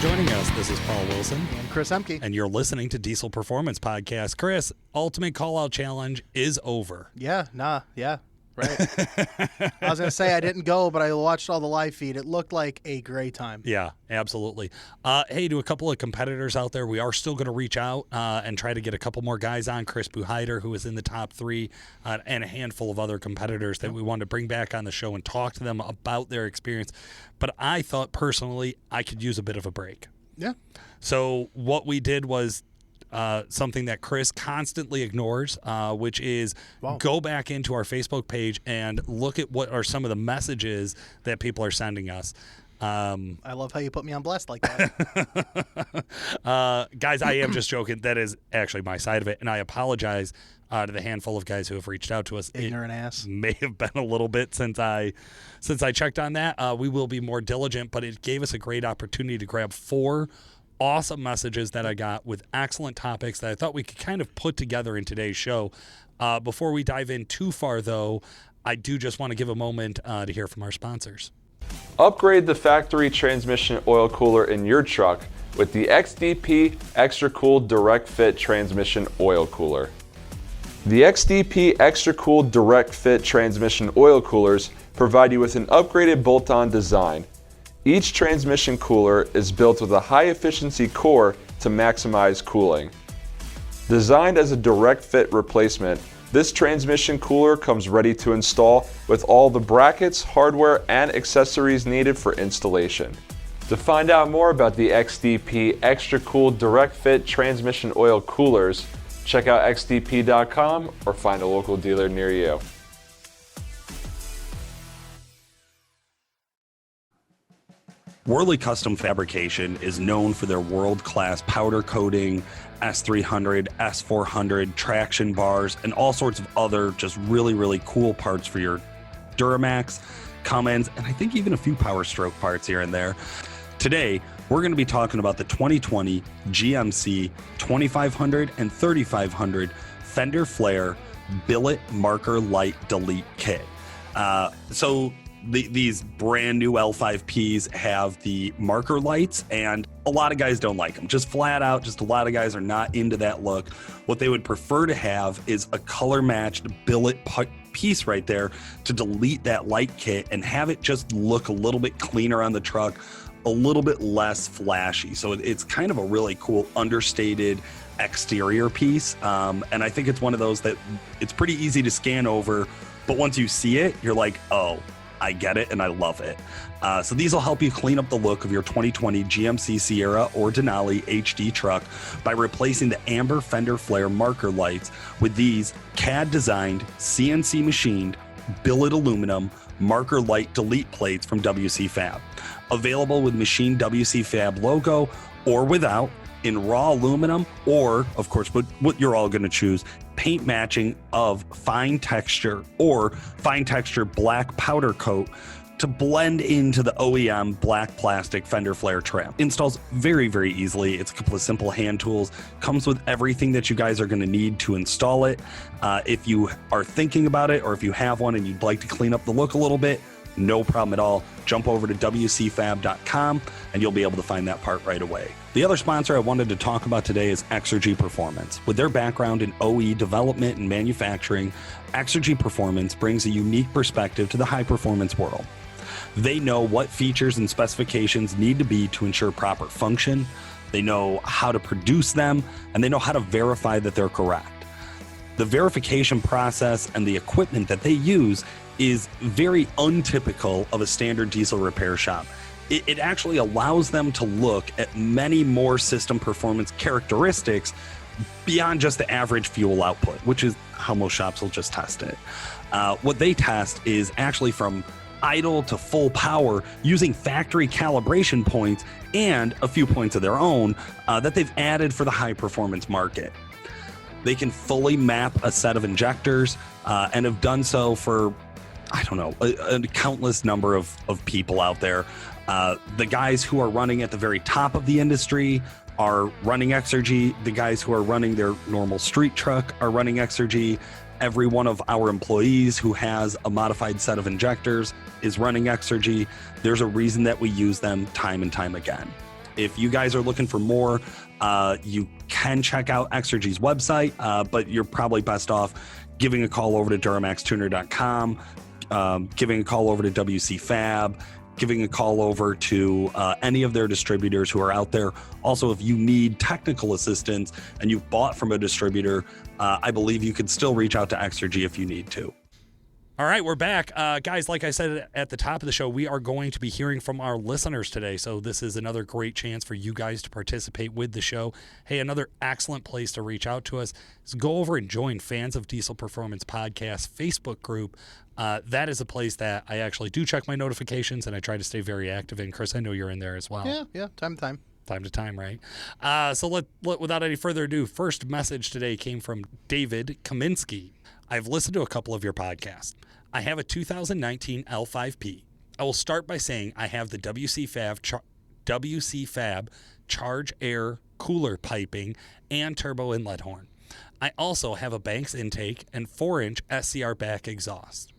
joining us. This is Paul Wilson. And Chris Emke. And you're listening to Diesel Performance Podcast. Chris, Ultimate Callout Challenge is over. Yeah, right. I was going to say I didn't go, but I watched all the live feed. It looked like a great time. Yeah, absolutely. Hey, to a couple of competitors out there, we are still going to reach out and try to get a couple more guys on. Chris Buheider, who is in the top three, and a handful of other competitors that we wanted to bring back on the show and talk to them about their experience. But I thought personally I could use a bit of a break. Yeah. So what we did was something that Chris constantly ignores, which is go back into our Facebook page and look at what are some of the messages that people are sending us. I love how you put me on blast like that. Guys, I am just joking. That is actually my side of it, and I apologize to the handful of guys who have reached out to us. Ignorant ass. May have been a little bit since I checked on that. We will be more diligent, but it gave us a great opportunity to grab 4 awesome messages that I got with excellent topics that I thought we could kind of put together in today's show. Before we dive in too far, though, I do just want to give a moment to hear from our sponsors. Upgrade the factory transmission oil cooler in your truck with the XDP Extra Cool Direct Fit Transmission Oil Cooler. The XDP Extra Cool Direct Fit Transmission Oil Coolers provide you with an upgraded bolt-on design. Each transmission cooler is built with a high-efficiency core to maximize cooling. Designed as a direct fit replacement, this transmission cooler comes ready to install with all the brackets, hardware, and accessories needed for installation. To find out more about the XDP Extra Cool Direct Fit Transmission Oil Coolers, check out xdp.com or find a local dealer near you. Worley Custom Fabrication is known for their world-class powder coating, S300, S400, traction bars, and all sorts of other just really, really cool parts for your Duramax, Cummins, and I think even a few Power Stroke parts here and there. Today, we're going to be talking about the 2020 GMC 2500 and 3500 Fender Flare Billet Marker Light Delete Kit. These brand new L5Ps have the marker lights, and a lot of guys don't like them. Just flat out, just a lot of guys are not into that look. What they would prefer to have is a color-matched billet piece right there to delete that light kit and have it just look a little bit cleaner on the truck, a little bit less flashy. So it's kind of a really cool understated exterior piece. And I think it's one of those that it's pretty easy to scan over, but once you see it, you're like, oh, I get it, and I love it. So these will help you clean up the look of your 2020 GMC Sierra or Denali HD truck by replacing the amber Fender Flare marker lights with these CAD-designed, CNC-machined, billet aluminum marker light delete plates from WC Fab. Available with machined WC Fab logo or without, in raw aluminum, or, of course, what you're all going to choose, paint matching of fine texture or fine texture black powder coat to blend into the OEM black plastic Fender Flare trim. Installs very, very easily. It's a couple of simple hand tools. Comes with everything that you guys are going to need to install it. If you are thinking about it, or if you have one and you'd like to clean up the look a little bit, no problem at all. Jump over to wcfab.com and you'll be able to find that part right away. The other sponsor I wanted to talk about today is Exergy Performance. With their background in OE development and manufacturing, Exergy Performance brings a unique perspective to the high-performance world. They know what features and specifications need to be to ensure proper function, they know how to produce them, and they know how to verify that they're correct. The verification process and the equipment that they use is very untypical of a standard diesel repair shop. It actually allows them to look at many more system performance characteristics beyond just the average fuel output, which is how most shops will just test it. What they test is actually from idle to full power using factory calibration points and a few points of their own that they've added for the high performance market. They can fully map a set of injectors and have done so for, I don't know, a countless number of people out there. The guys who are running at the very top of the industry are running Exergy. The guys who are running their normal street truck are running Exergy. Every one of our employees who has a modified set of injectors is running Exergy. There's a reason that we use them time and time again. if you guys are looking for more, you can check out Exergy's website, but you're probably best off giving a call over to DuramaxTuner.com, giving a call over to WC Fab, giving a call over to any of their distributors who are out there. Also, if you need technical assistance and you've bought from a distributor, I believe you could still reach out to Exergy if you need to. All right, we're back. Guys, like I said at the top of the show, we are going to be hearing from our listeners today. So this is another great chance for you guys to participate with the show. Hey, another excellent place to reach out to us is go over and join Fans of Diesel Performance Podcast Facebook group. That is a place that I actually do check my notifications, and I try to stay very active in. Chris, I know you're in there as well. Yeah, time to time. Time to time, right? So without any further ado, first message today came from David Kaminsky. I've listened to a couple of your podcasts. I have a 2019 L5P. I will start by saying I have the WC Fab Charge Air cooler piping and turbo inlet horn. I also have a Banks intake and 4-inch SCR back exhaust.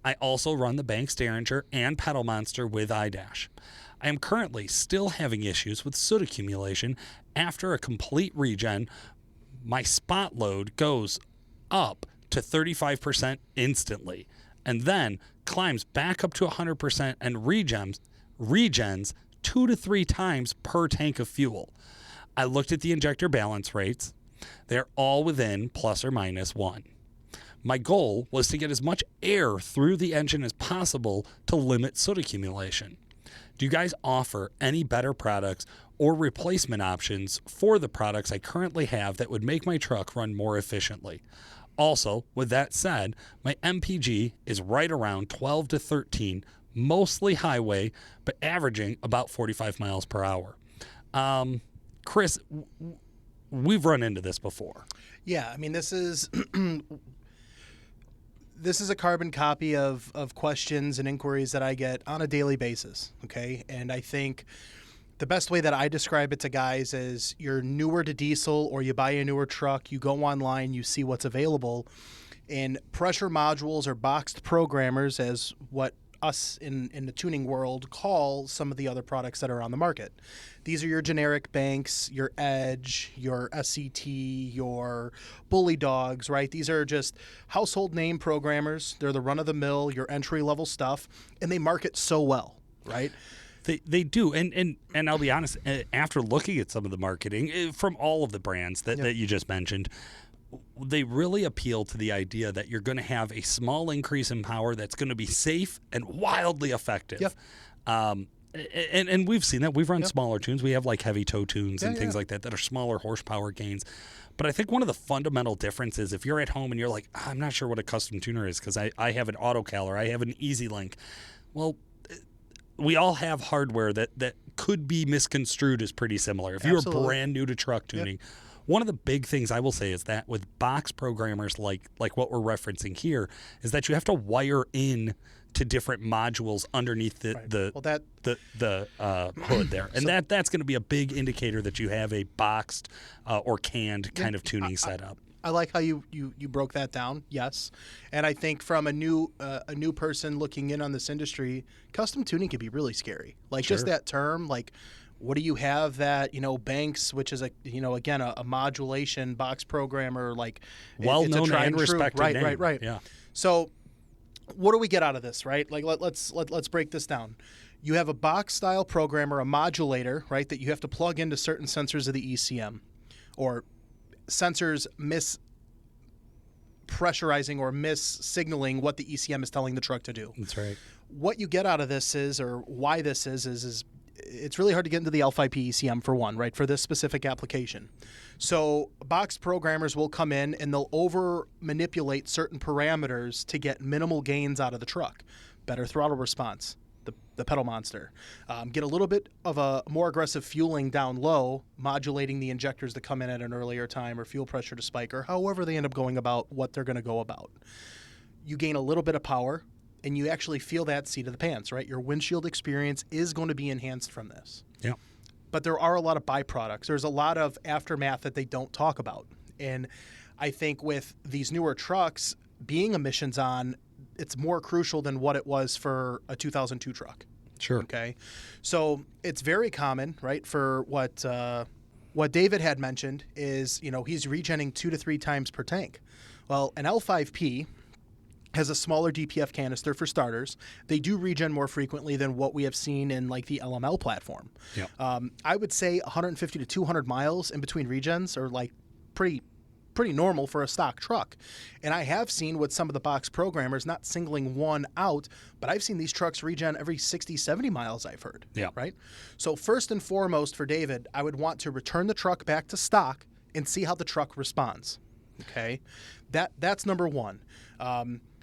I also run the Banks Derringer and Pedal Monster with iDash. I am currently still having issues with soot accumulation after a complete regen. My spot load goes up to 35% instantly and then climbs back up to 100% and regens 2 to 3 times per tank of fuel. I looked at the injector balance rates. They're all within plus or minus 1. My goal was to get as much air through the engine as possible to limit soot accumulation. Do you guys offer any better products or replacement options for the products I currently have that would make my truck run more efficiently? Also, with that said, my MPG is right around 12 to 13, mostly highway, but averaging about 45 miles per hour. Chris, we've run into this before. Yeah, I mean, this is this is a carbon copy of questions and inquiries that I get on a daily basis, okay? And I think the best way that I describe it to guys is you're newer to diesel or you buy a newer truck, you go online, you see what's available, and pressure modules or boxed programmers, as what us in the tuning world call some of the other products that are on the market. These are your generic Banks, your Edge, your SCT, your Bully Dogs, right? These are just household name programmers. They're the run-of-the-mill, your entry-level stuff, and they market so well, right? They do, and I'll be honest, after looking at some of the marketing from all of the brands that you just mentioned, they really appeal to the idea that you're going to have a small increase in power that's going to be safe and wildly effective. Yep. And we've seen that. We've run smaller tunes. We have like heavy tow tunes and things like that are smaller horsepower gains. But I think one of the fundamental differences, if you're at home and you're like, I'm not sure what a custom tuner is because I have an AutoCal or I have an EasyLink. Well, we all have hardware that could be misconstrued as pretty similar. If you're brand new to truck tuning, one of the big things I will say is that with box programmers like what we're referencing here is that you have to wire in to different modules underneath the hood there. And that's going to be a big indicator that you have a boxed or canned kind of tuning setup. I like how you broke that down. Yes, and I think from a new person looking in on this industry, custom tuning can be really scary. Like just that term, like what do you have that Banks, which is again a modulation box programmer, like well it's a known tried and respected name. Right. Yeah. So what do we get out of this, right? Like let's break this down. You have a box style programmer, a modulator, right, that you have to plug into certain sensors of the ECM, or sensors mispressurizing or mis-signaling what the ECM is telling the truck to do. That's right. What you get out of this is, or why this is it's really hard to get into the L5P ECM for one, right, for this specific application. So box programmers will come in and they'll over-manipulate certain parameters to get minimal gains out of the truck. Better throttle response, the pedal monster. Get a little bit of a more aggressive fueling down low, modulating the injectors to come in at an earlier time or fuel pressure to spike or however they end up going about what they're going to go about. You gain a little bit of power and you actually feel that seat of the pants, right? Your windshield experience is going to be enhanced from this. Yeah. But there are a lot of byproducts. There's a lot of aftermath that they don't talk about. And I think with these newer trucks being emissions on, it's more crucial than what it was for a 2002 truck. Sure. Okay. So it's very common, right, for what David had mentioned is, he's regenning 2 to 3 times per tank. Well, an L5P has a smaller DPF canister for starters. They do regen more frequently than what we have seen in like the LML platform. Yeah. I would say 150 to 200 miles in between regens are like pretty normal for a stock truck. And I have seen with some of the box programmers, not singling one out, but I've seen these trucks regen every 60, 70 miles, I've heard. Yeah. Right? So first and foremost for David, I would want to return the truck back to stock and see how the truck responds. Okay? That's number one.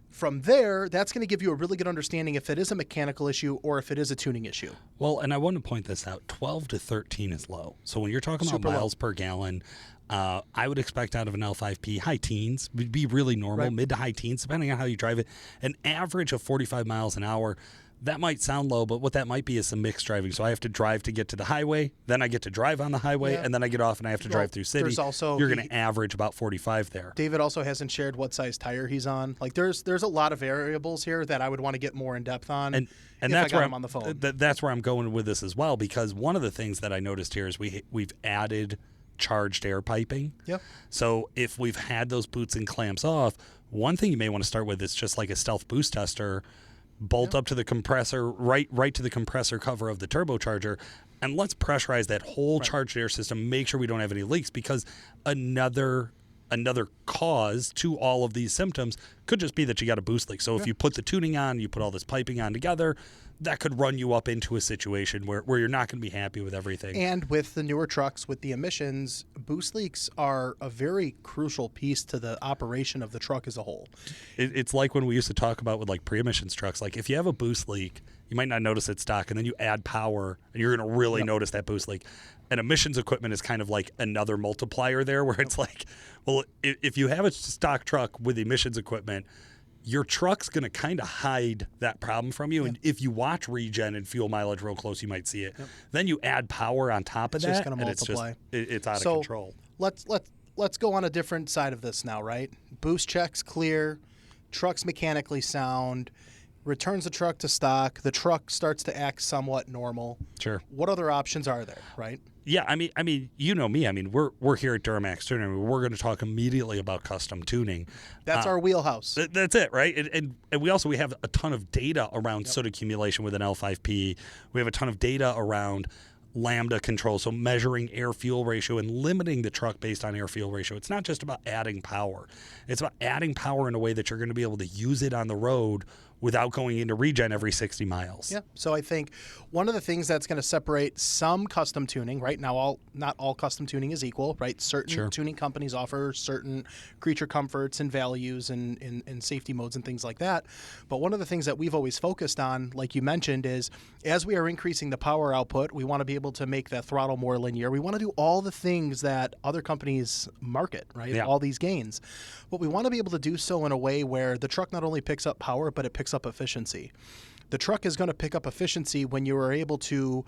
From there, that's going to give you a really good understanding if it is a mechanical issue or if it is a tuning issue. Well, and I want to point this out, 12 to 13 is low. So when you're talking about Super low. miles per gallon, I would expect out of an L5P, high teens would be really normal, Right. mid to high teens, depending on how you drive it. An average of 45 miles an hour, that might sound low, but what that might be is some mixed driving. So I have to drive to get to the highway, then I get to drive on the highway, Yeah. and then I get off and I have to drive through city. there's also You're going to average about 45 there. David also hasn't shared what size tire he's on. Like there's a lot of variables here that I would want to get more in depth on. And if that's I got where him on the phone. That's where I'm going with this as well, because one of the things that I noticed here is we've added charged air piping. Yep. So if we've had those boots and clamps off, one thing you may want to start with is just like a stealth boost tester, bolt up to the compressor, right to the compressor cover of the turbocharger, and let's pressurize that whole charged air system, make sure we don't have any leaks, because another cause to all of these symptoms could just be that you got a boost leak. So if you put the tuning on, you put all this piping on together, that could run you up into a situation where you're not going to be happy with everything. And with the newer trucks, with the emissions, boost leaks are a very crucial piece to the operation of the truck as a whole. It's like when we used to talk about with like pre-emissions trucks, like if you have a boost leak, you might not notice it stock, and then you add power and you're going to really notice that boost leak. And emissions equipment is kind of like another multiplier there, where it's like, well, if you have a stock truck with emissions equipment, your truck's going to kind of hide that problem from you. And if you watch regen and fuel mileage real close, you might see it. Then you add power on top of It's that, just gonna and multiply. it's out So of control. let's go on a different side of this now, right? Boost checks clear, truck's mechanically sound, returns the truck to stock, the truck starts to act somewhat normal. Sure. What other options are there, right? Yeah, I mean, you know me. I mean, we're here at Duramax Tuning. We're going to talk immediately about custom tuning. That's our wheelhouse. That's it, right? And we have a ton of data around soot accumulation with an L5P. We have a ton of data around lambda control, so measuring air-fuel ratio and limiting the truck based on air-fuel ratio. It's not just about adding power. It's about adding power in a way that you're going to be able to use it on the road without going into regen every 60 miles. Yeah. So I think one of the things that's going to separate some custom tuning, right now, not all custom tuning is equal, right? Certain tuning companies offer certain creature comforts and values and safety modes and things like that. But one of the things that we've always focused on, like you mentioned, is as we are increasing the power output, we want to be able to make the throttle more linear. We want to do all the things that other companies market, right? Yeah. All these gains. But we want to be able to do so in a way where the truck not only picks up power, but it picks up efficiency. The truck is going to pick up efficiency when you are able to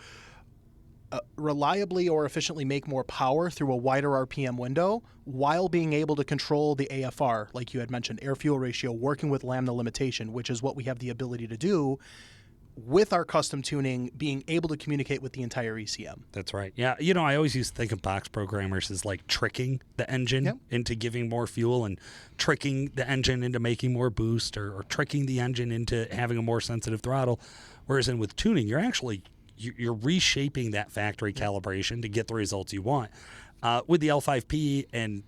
reliably or efficiently make more power through a wider RPM window while being able to control the AFR, like you had mentioned, air-fuel ratio, working with lambda limitation, which is what we have the ability to do with our custom tuning, being able to communicate with the entire ECM. That's right. Yeah, I always used to think of box programmers as like tricking the engine into giving more fuel and tricking the engine into making more boost or tricking the engine into having a more sensitive throttle. Whereas with tuning, you're reshaping that factory calibration to get the results you want. With the L5P, and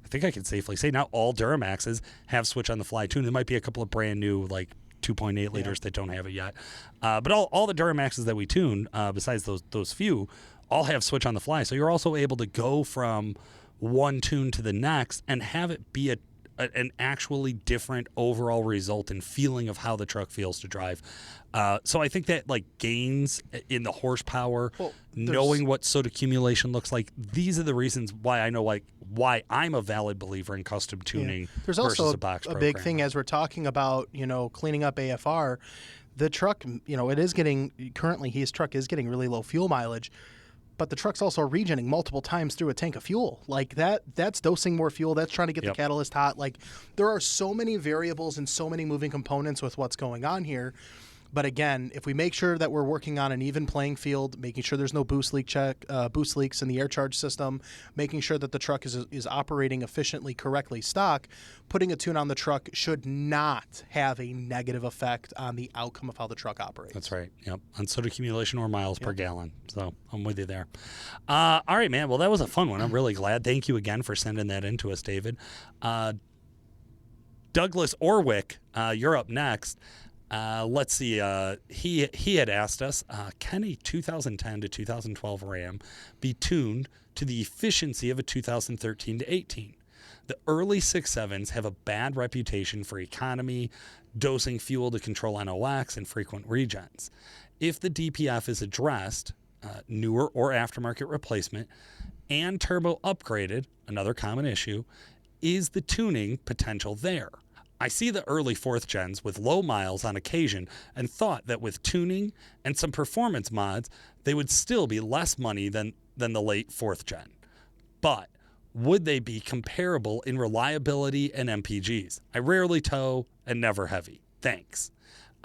I think I can safely say now all Duramaxes have switch on the fly tuning. There might be a couple of brand new like 2.8 liters that don't have it yet. But all the Duramaxes that we tune, besides those few, all have switch on the fly. So you're also able to go from one tune to the next and have it be an actually different overall result and feeling of how the truck feels to drive. So I think that like gains in the horsepower, knowing what soot accumulation looks like, these are the reasons why I know why I'm a valid believer in custom tuning. There's versus also a box a big programmer. thing as we're talking about, cleaning up AFR. The truck, his truck is getting really low fuel mileage, but the truck's also regenning multiple times through a tank of fuel. Like that's dosing more fuel. That's trying to get the catalyst hot. Like there are so many variables and so many moving components with what's going on here. But again, if we make sure that we're working on an even playing field, making sure there's no boost leaks in the air charge system, making sure that the truck is operating efficiently, correctly stock, putting a tune on the truck should not have a negative effect on the outcome of how the truck operates. That's right. Yep. On soot accumulation or miles per gallon. So I'm with you there. All right, man. Well, that was a fun one. I'm really glad. Thank you again for sending that in to us, David. Douglas Orwick, you're up next. Let's see. He had asked us, can a 2010 to 2012 Ram be tuned to the efficiency of a 2013 to 18? The early 6.7s have a bad reputation for economy, dosing fuel to control NOx, and frequent regens. If the DPF is addressed, newer or aftermarket replacement, and turbo upgraded, another common issue, is the tuning potential there? I see the early 4th gens with low miles on occasion and thought that with tuning and some performance mods, they would still be less money than the late 4th gen. But would they be comparable in reliability and MPGs? I rarely tow and never heavy. Thanks.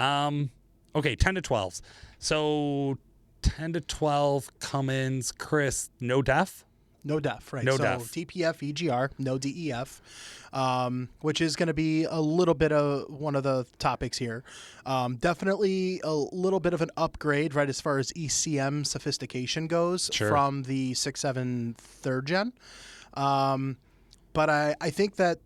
Okay, 10 to 12s. So 10 to 12 Cummins, Chris, no def? No def, right? No so def. DPF, EGR, no DEF, which is going to be a little bit of one of the topics here. Definitely a little bit of an upgrade, right, as far as ECM sophistication goes from the 6.7 3rd gen. But I think that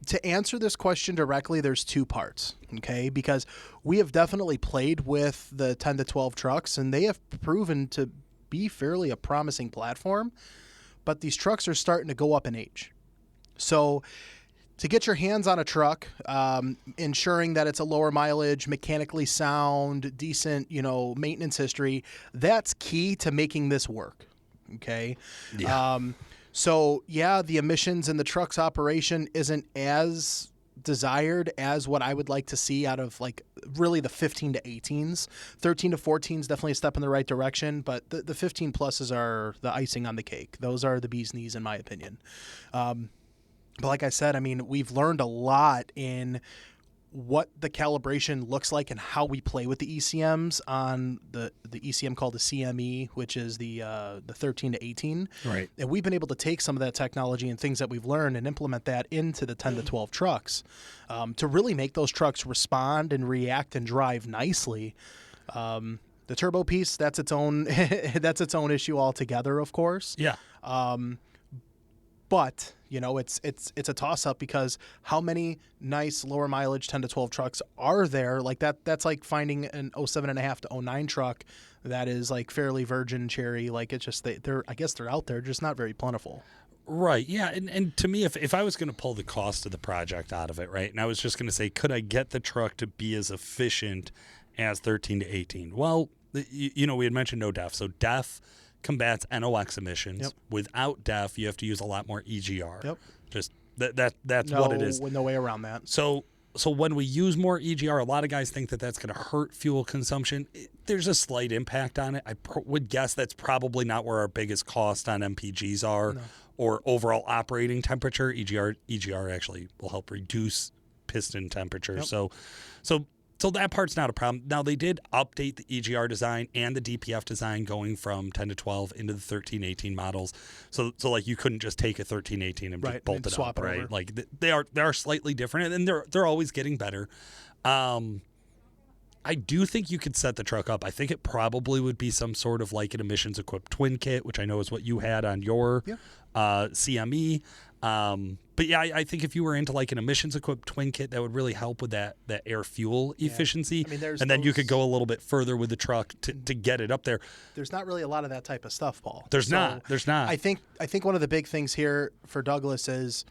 to answer this question directly, there's two parts, okay? Because we have definitely played with the 10 to 12 trucks, and they have proven to be fairly a promising platform. But these trucks are starting to go up in age. So to get your hands on a truck, ensuring that it's a lower mileage, mechanically sound, decent, maintenance history, that's key to making this work. Okay. Yeah. So the emissions in the truck's operation isn't as desired as what I would like to see out of really the 15 to 18s. 13 to 14s definitely a step in the right direction, but the 15 pluses are the icing on the cake. Those are the bee's knees in my opinion. But like I said, we've learned a lot in what the calibration looks like and how we play with the ECMs on the ECM called the CME, which is the 13 to 18. Right. And we've been able to take some of that technology and things that we've learned and implement that into the 10 to 12 trucks to really make those trucks respond and react and drive nicely. The turbo piece, that's its own that's its own issue altogether, of course. Yeah. But it's a toss up because how many nice lower mileage 10 to 12 trucks are there? Like that's like finding an 07.5 to 09 truck that is like fairly virgin cherry. Like it's just I guess they're out there, just not very plentiful. Right. Yeah. And to me, if I was going to pull the cost of the project out of it, right, and I was just going to say, could I get the truck to be as efficient as 13 to 18? Well, we had mentioned no def. So def combats NOx emissions. Yep. Without def, you have to use a lot more EGR. Yep. Just that's what it is. No way around that. So when we use more EGR, a lot of guys think that that's going to hurt fuel consumption. There's a slight impact on it. I would guess that's probably not where our biggest cost on MPGs are, or overall operating temperature. EGR actually will help reduce piston temperature. Yep. So that part's not a problem. Now, they did update the EGR design and the DPF design going from 10 to 12 into the 13, 18 models. So like you couldn't just take a 13, 18 and just bolt it swap up, it right? over. Like they are slightly different, and they're always getting better. I do think you could set the truck up. I think it probably would be some sort of like an emissions equipped twin kit, which I know is what you had on your CME. But yeah, I think if you were into like an emissions equipped twin kit, that would really help with that air fuel efficiency. And then you could go a little bit further with the truck to get it up there. There's not really a lot of that type of stuff, Paul. There's not. I think one of the big things here for Douglas is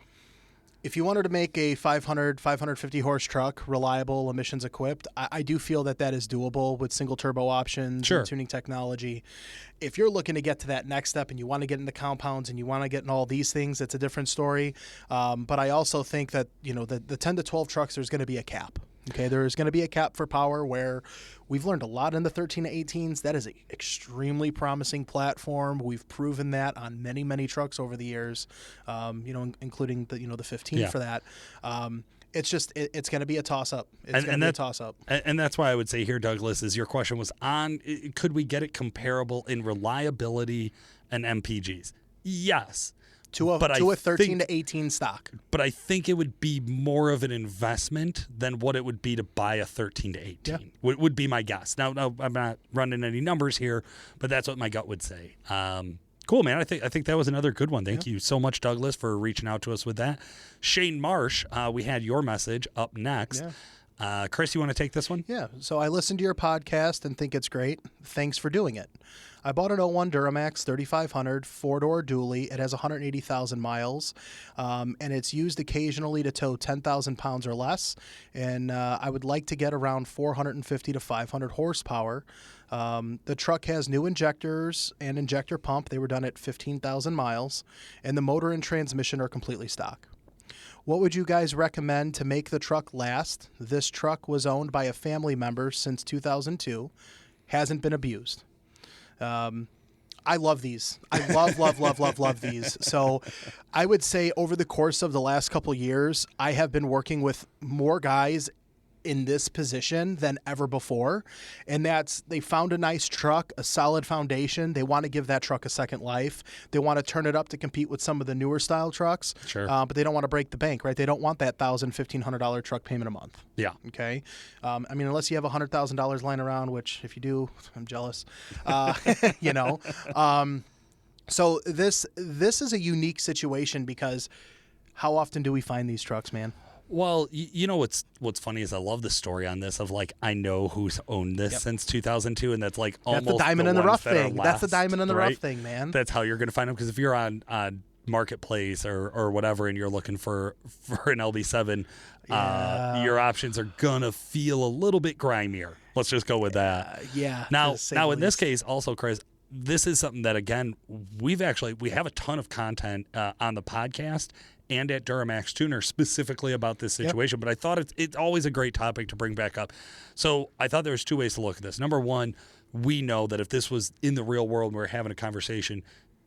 if you wanted to make a 500, 550 horse truck, reliable, emissions equipped, I do feel that is doable with single turbo options and tuning technology. If you're looking to get to that next step and you want to get into compounds and you want to get in all these things, it's a different story. But I also think that, the 10 to 12 trucks, there's going to be a cap. Okay, there is going to be a cap for power where we've learned a lot in the 13 to 18s. That is an extremely promising platform. We've proven that on many, many trucks over the years, including the 15 for that. It's just it's going to be a toss up. It's going to be a toss up. And that's why I would say here, Douglas, is your question was on could we get it comparable in reliability and MPGs? Yes. To a 13 to 18 stock. But I think it would be more of an investment than what it would be to buy a 13 to 18. Yeah. Would be my guess. Now, I'm not running any numbers here, but that's what my gut would say. Cool, man. I think that was another good one. Thank you so much, Douglas, for reaching out to us with that. Shane Marsh, we had your message up next. Yeah. Chris, you want to take this one? Yeah. So I listened to your podcast and think it's great. Thanks for doing it. I bought an 01 Duramax 3500 4-door dually. It has 180,000 miles, and it's used occasionally to tow 10,000 pounds or less. And I would like to get around 450 to 500 horsepower. The truck has new injectors and injector pump. They were done at 15,000 miles, and the motor and transmission are completely stock. What would you guys recommend to make the truck last? This truck was owned by a family member since 2002, hasn't been abused. I love these. I love these. So I would say over the course of the last couple of years, I have been working with more guys in this position than ever before. And that's, they found a nice truck, a solid foundation. They want to give that truck a second life. They want to turn it up to compete with some of the newer style trucks. Sure. But they don't want to break the bank, right? They don't want that $1,000, $1,500 truck payment a month. Yeah. Okay. I mean, unless you have $100,000 lying around, which if you do, I'm jealous. You know. So this is a unique situation because how often do we find these trucks, man? Well, you know what's funny is I love the story on this of like I know who's owned this since 2002, and that's like almost that's the diamond in the rough thing. That's the diamond in the rough right? thing, man. That's how you're going to find them, because if you're on Marketplace or whatever, and you're looking for an LB7, your options are gonna feel a little bit grimier. Let's just go with that. Yeah. Now in this case, also, Chris, this is something that again we have a ton of content on the podcast and at Duramax Tuner specifically about this situation, but I thought it's always a great topic to bring back up. So I thought there was two ways to look at this. Number one, we know that if this was in the real world and we were having a conversation,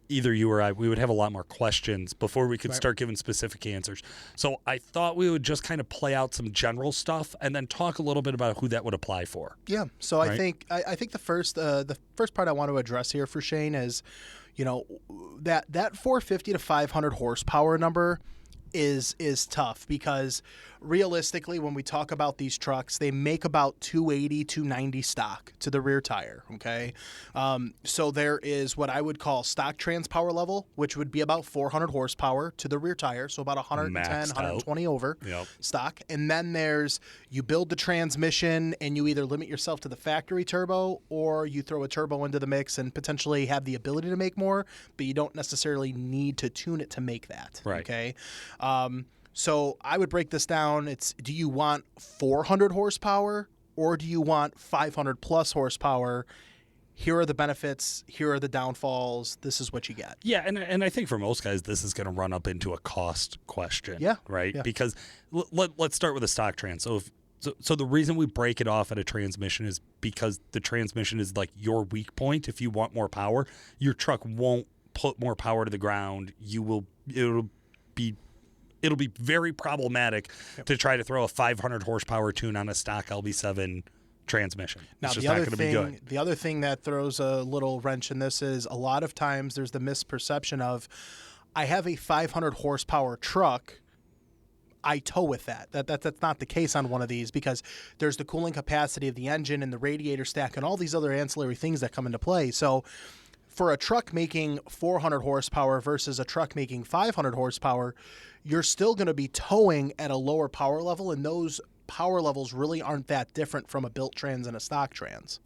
either you or I, we would have a lot more questions before we could start giving specific answers. So I thought we would just kind of play out some general stuff and then talk a little bit about who that would apply for. Yeah. So I think the first part I want to address here for Shane is, you know, that 450 to 500 horsepower number is tough because realistically, when we talk about these trucks, they make about 280, 290 stock to the rear tire. Okay. So there is what I would call stock trans power level, which would be about 400 horsepower to the rear tire. So about 110, 120 over stock. And then there's, you build the transmission and you either limit yourself to the factory turbo or you throw a turbo into the mix and potentially have the ability to make more, but you don't necessarily need to tune it to make that. Right. Okay. So I would break this down. It's, do you want 400 horsepower or do you want 500 plus horsepower? Here are the benefits. Here are the downfalls. This is what you get. Yeah, and I think for most guys, this is going to run up into a cost question. Yeah. Right? Yeah. Because let's start with a stock trans. So the reason we break it off at a transmission is because the transmission is like your weak point. If you want more power, your truck won't put more power to the ground. It'll be very problematic to try to throw a 500 horsepower tune on a stock LB7 transmission. Now, it's just not going to be good. The other thing that throws a little wrench in this is a lot of times there's the misperception of, I have a 500 horsepower truck, I tow with that. That's not the case on one of these because there's the cooling capacity of the engine and the radiator stack and all these other ancillary things that come into play. So for a truck making 400 horsepower versus a truck making 500 horsepower, you're still going to be towing at a lower power level, and those power levels really aren't that different from a built trans and a stock trans.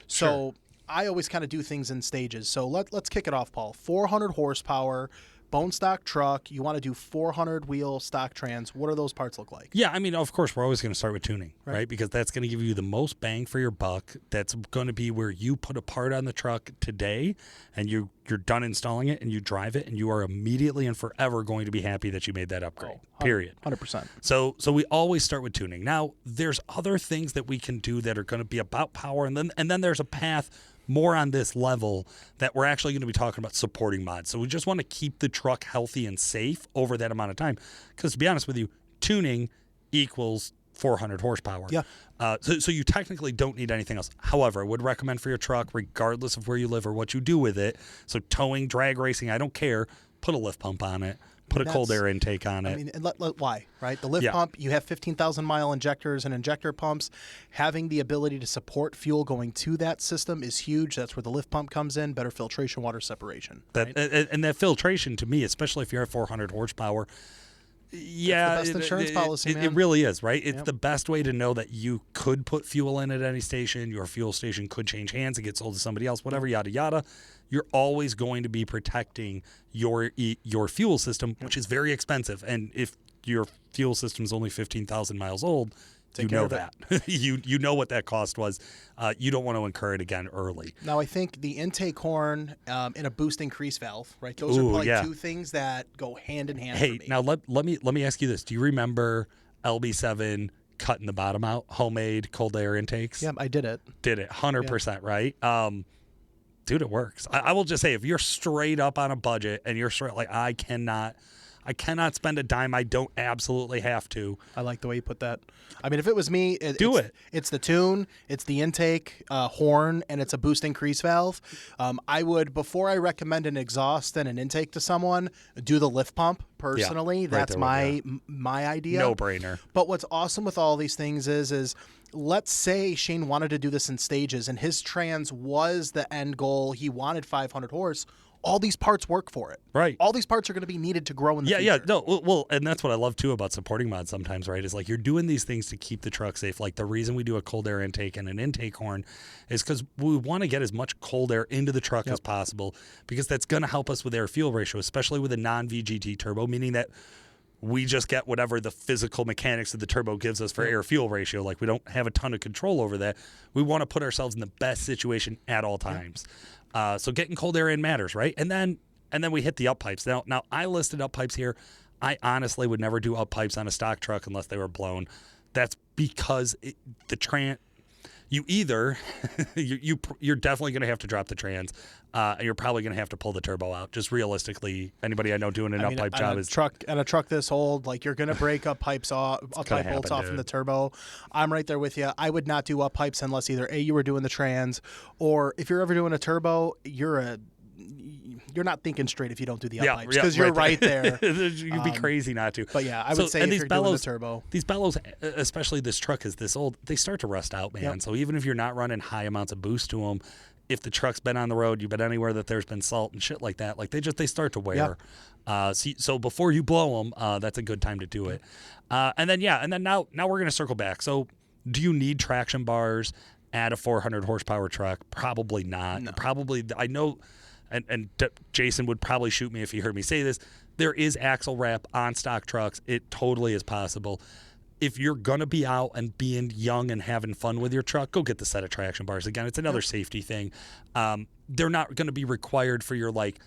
So I always kind of do things in stages. So let's kick it off, Paul. 400 horsepower, bone stock truck. You want to do 400 wheel stock trans. What do those parts look like? Yeah, I mean, of course, we're always going to start with tuning, right? Because that's going to give you the most bang for your buck. That's going to be where you put a part on the truck today and you're done installing it and you drive it and you are immediately and forever going to be happy that you made that upgrade, period. 100%. So we always start with tuning. Now, there's other things that we can do that are going to be about power, and then there's a path more on this level that we're actually going to be talking about supporting mods. So we just want to keep the truck healthy and safe over that amount of time. Because to be honest with you, tuning equals 400 horsepower. Yeah. So you technically don't need anything else. However, I would recommend for your truck, regardless of where you live or what you do with it, so towing, drag racing, I don't care, put a lift pump on it. Put a cold air intake on it. I mean, and why, right? The lift pump, you have 15,000-mile injectors and injector pumps. Having the ability to support fuel going to that system is huge. That's where the lift pump comes in, better filtration, water separation. Right? And that filtration, to me, especially if you're at 400 horsepower, yeah, it's the best insurance policy, man. It really is, right? It's the best way to know that you could put fuel in at any station. Your fuel station could change hands and get sold to somebody else, whatever, yada, yada. You're always going to be protecting your fuel system, which is very expensive. And if your fuel system is only 15,000 miles old, you know that. you know what that cost was. You don't want to incur it again early. Now, I think the intake horn and a boost increase valve, right? Those are probably two things that go hand in hand. Hey, for me. now let me ask you this: do you remember LB7 cutting the bottom out, homemade cold air intakes? Yeah, I did it. 100%, right? Dude, it works. I will just say, if you're straight up on a budget and you're straight like I cannot spend a dime I don't absolutely have to. I like the way you put that. I mean, if it was me, it's the tune, it's the intake horn, and it's a boost increase valve. I would, before I recommend an exhaust and an intake to someone, do the lift pump. Personally, that's my idea. No brainer. But what's awesome with all these things is let's say Shane wanted to do this in stages, and his trans was the end goal. He wanted 500 horse. All these parts work for it. Right. All these parts are going to be needed to grow in the future. Yeah. No, well, and that's what I love, too, about supporting mods sometimes, right, is like you're doing these things to keep the truck safe. Like the reason we do a cold air intake and an intake horn is because we want to get as much cold air into the truck as possible, because that's going to help us with air-fuel ratio, especially with a non-VGT turbo, meaning that we just get whatever the physical mechanics of the turbo gives us for air-fuel ratio. Like, we don't have a ton of control over that. We want to put ourselves in the best situation at all times. So getting cold air in matters, right? And then we hit the up pipes. Now I listed up pipes here. I honestly would never do up pipes on a stock truck unless they were blown. That's because you either you're definitely going to have to drop the trans, and you're probably going to have to pull the turbo out. Just realistically, anybody I know doing an up pipe job is a truck this old. Like, you're going to break up pipes off, pipe bolts off in the turbo. I'm right there with you. I would not do up pipes unless either you were doing the trans, or if you're ever doing a turbo, you're not thinking straight if you don't do the up pipes, because you're right there. You'd be crazy not to. But yeah, I would say if you're doing the turbo. These bellows, especially this truck is this old, they start to rust out, man. Yep. So even if you're not running high amounts of boost to them, if the truck's been on the road, you've been anywhere that there's been salt and shit like that, like they start to wear. So before you blow them, that's a good time to do it. And then now we're gonna circle back. So do you need traction bars at a 400 horsepower truck? Probably not. No. Probably, I know. And Jason would probably shoot me if he heard me say this. There is axle wrap on stock trucks. It totally is possible. If you're going to be out and being young and having fun with your truck, go get the set of traction bars. Again, it's another safety thing. They're not going to be required for your, like,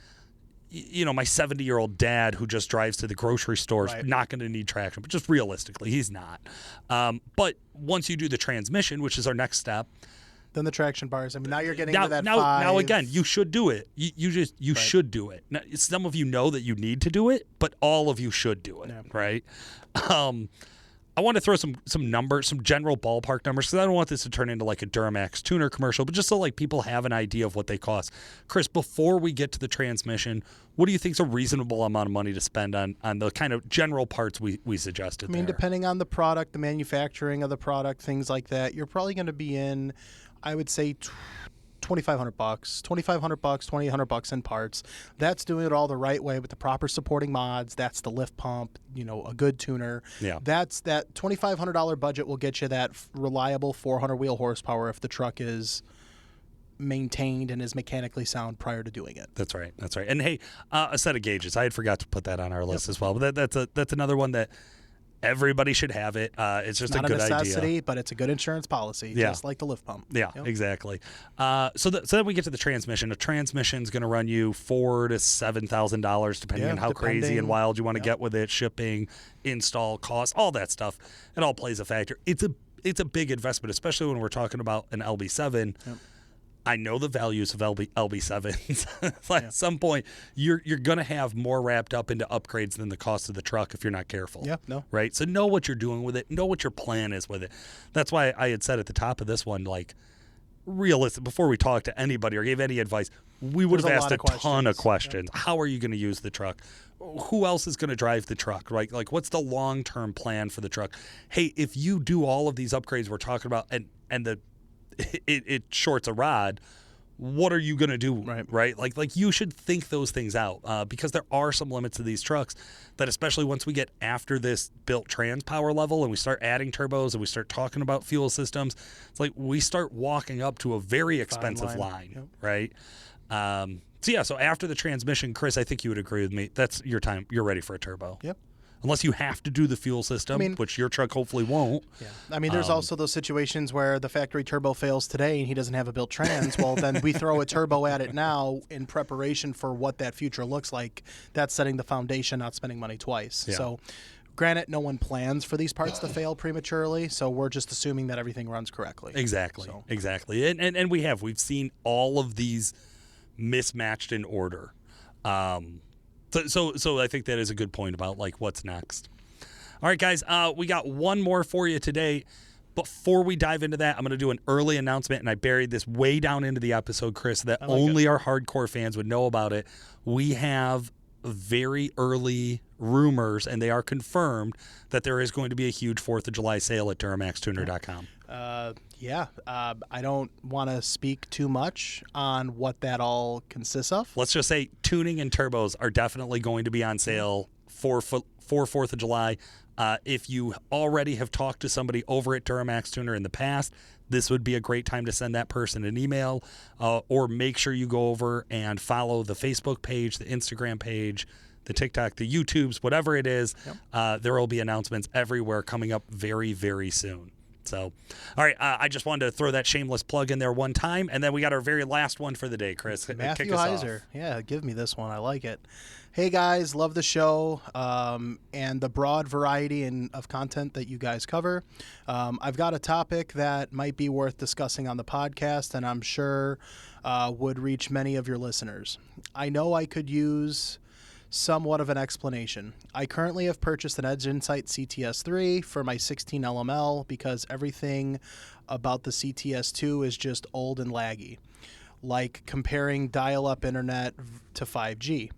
my 70-year-old dad who just drives to the grocery store is not going to need traction. But just realistically, he's not. But once you do the transmission, which is our next step, then the traction bars. I mean, now you're getting to that 5. Now again, you should do it. You should do it. Now, some of you know that you need to do it, but all of you should do it, right? I want to throw some numbers, some general ballpark numbers, because I don't want this to turn into like a Duramax tuner commercial, but just so like people have an idea of what they cost. Chris, before we get to the transmission, what do you think is a reasonable amount of money to spend on the kind of general parts we suggested? I mean, depending on the product, the manufacturing of the product, things like that, you're probably going to be in, I would say, $2,500, $2,800 in parts. That's doing it all the right way with the proper supporting mods. That's the lift pump, a good tuner. Yeah. That's that $2,500 budget will get you that reliable 400 wheel horsepower if the truck is maintained and is mechanically sound prior to doing it. That's right. And hey, a set of gauges. I had forgot to put that on our list as well. But that's another one that everybody should have it. It's just not a good a necessity, idea. But it's a good insurance policy, just like the lift pump. Yeah, exactly. So then we get to the transmission. A transmission's going to run you $4,000 to $7,000, depending on how crazy and wild you want to get with it. Shipping, install, cost, all that stuff. It all plays a factor. It's a big investment, especially when we're talking about an LB7. I know the values of LB7s. At some point, you're going to have more wrapped up into upgrades than the cost of the truck if you're not careful. Yeah, no. Right? So know what you're doing with it. Know what your plan is with it. That's why I had said at the top of this one, like, realistic, before we talked to anybody or gave any advice, we would have asked a ton of questions. How are you going to use the truck? Who else is going to drive the truck, right? Like, what's the long-term plan for the truck? Hey, if you do all of these upgrades we're talking about and it shorts a rod, what are you going to do, right? Like you should think those things out because there are some limits to these trucks that, especially once we get after this built trans power level and we start adding turbos and we start talking about fuel systems, it's like we start walking up to a very expensive line. Right? So after the transmission, Chris, I think you would agree with me. That's your time. You're ready for a turbo. Yep. Unless you have to do the fuel system, which your truck hopefully won't. Yeah. I mean, there's also those situations where the factory turbo fails today and he doesn't have a built trans. Well, then we throw a turbo at it now in preparation for what that future looks like. That's setting the foundation, not spending money twice. Yeah. So, granted, no one plans for these parts to fail prematurely, so we're just assuming that everything runs correctly. Exactly. And we've seen all of these mismatched in order. So I think that is a good point about, like, what's next. All right, guys, we got one more for you today. Before we dive into that, I'm going to do an early announcement, and I buried this way down into the episode, Chris, so that only our hardcore fans would know about it. We have very early rumors, and they are confirmed, that there is going to be a huge 4th of July sale at DuramaxTuner.com. I don't want to speak too much on what that all consists of. Let's just say tuning and turbos are definitely going to be on sale for 4th of July. If you already have talked to somebody over at Duramax Tuner in the past, this would be a great time to send that person an email, or make sure you go over and follow the Facebook page, the Instagram page, the TikTok, the YouTubes, whatever it is. Yep. There will be announcements everywhere coming up very, very soon. So, all right, I just wanted to throw that shameless plug in there one time, and then we got our very last one for the day, Chris. Matthew Kick us Heiser. off. Yeah, give me this one. I like it. Hey, guys, love the show and the broad variety of content that you guys cover. I've got a topic that might be worth discussing on the podcast, and I'm sure would reach many of your listeners. I know I could use somewhat of an explanation. I currently have purchased an Edge Insight CTS3 for my 16 LML because everything about the CTS2 is just old and laggy, like comparing dial-up internet to 5G.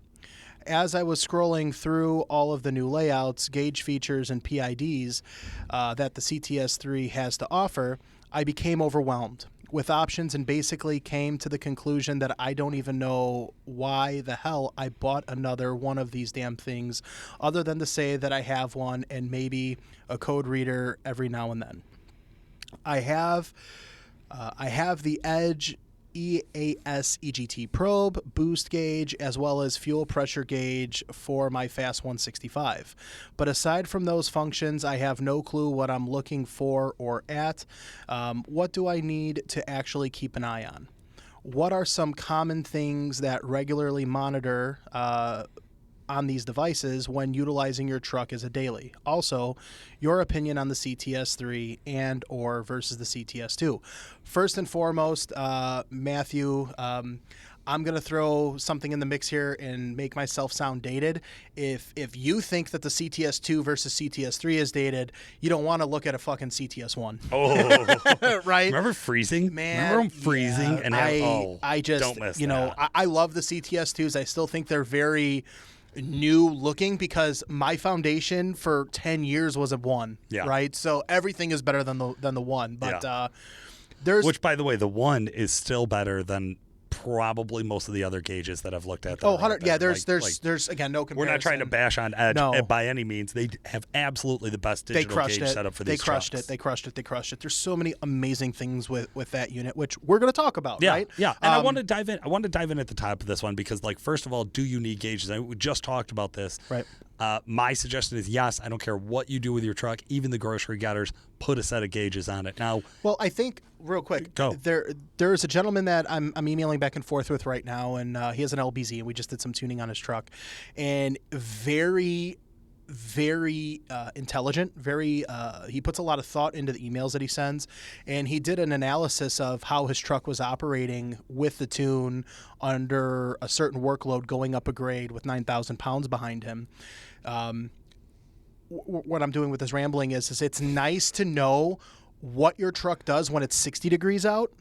As I was scrolling through all of the new layouts, gauge features, and PIDs that the CTS3 has to offer, I became overwhelmed with options and basically came to the conclusion that I don't even know why the hell I bought another one of these damn things, other than to say that I have one and maybe a code reader every now and then. I have the Edge EAS EGT probe, boost gauge, as well as fuel pressure gauge for my Fast 165. But aside from those functions, I have no clue what I'm looking for or at. What do I need to actually keep an eye on? What are some common things that regularly monitor on these devices when utilizing your truck as a daily? Also, your opinion on the CTS3 and or versus the CTS2. First and foremost, Matthew, I'm going to throw something in the mix here and make myself sound dated. If you think that the CTS2 versus CTS3 is dated, you don't want to look at a fucking CTS1. Oh, right? Remember freezing? Man, remember them freezing? Yeah, and I just, don't miss I love the CTS2s. I still think they're very new looking because my foundation for 10 years was a 1, right? So everything is better than the 1, but there's, which, by the way, the 1 is still better than probably most of the other gauges that I've looked at. Oh, 100, yeah, there's again no comparison. We're not trying to bash on Edge by any means. They have absolutely the best digital gauge setup for these trucks. They crushed it. There's so many amazing things with that unit, which we're going to talk about, right? Yeah, and I want to dive in. I want to dive in at the top of this one because, like, first of all, do you need gauges? We just talked about this. Right. My suggestion is yes. I don't care what you do with your truck, even the grocery getters, put a set of gauges on it. Now, well, I think real quick, go. There's a gentleman that I'm emailing back and forth with right now, and he has an LBZ, and we just did some tuning on his truck, and very very intelligent, very he puts a lot of thought into the emails that he sends, and he did an analysis of how his truck was operating with the tune under a certain workload going up a grade with 9,000 pounds behind him. What I'm doing with this rambling is it's nice to know what your truck does when it's 60 degrees out.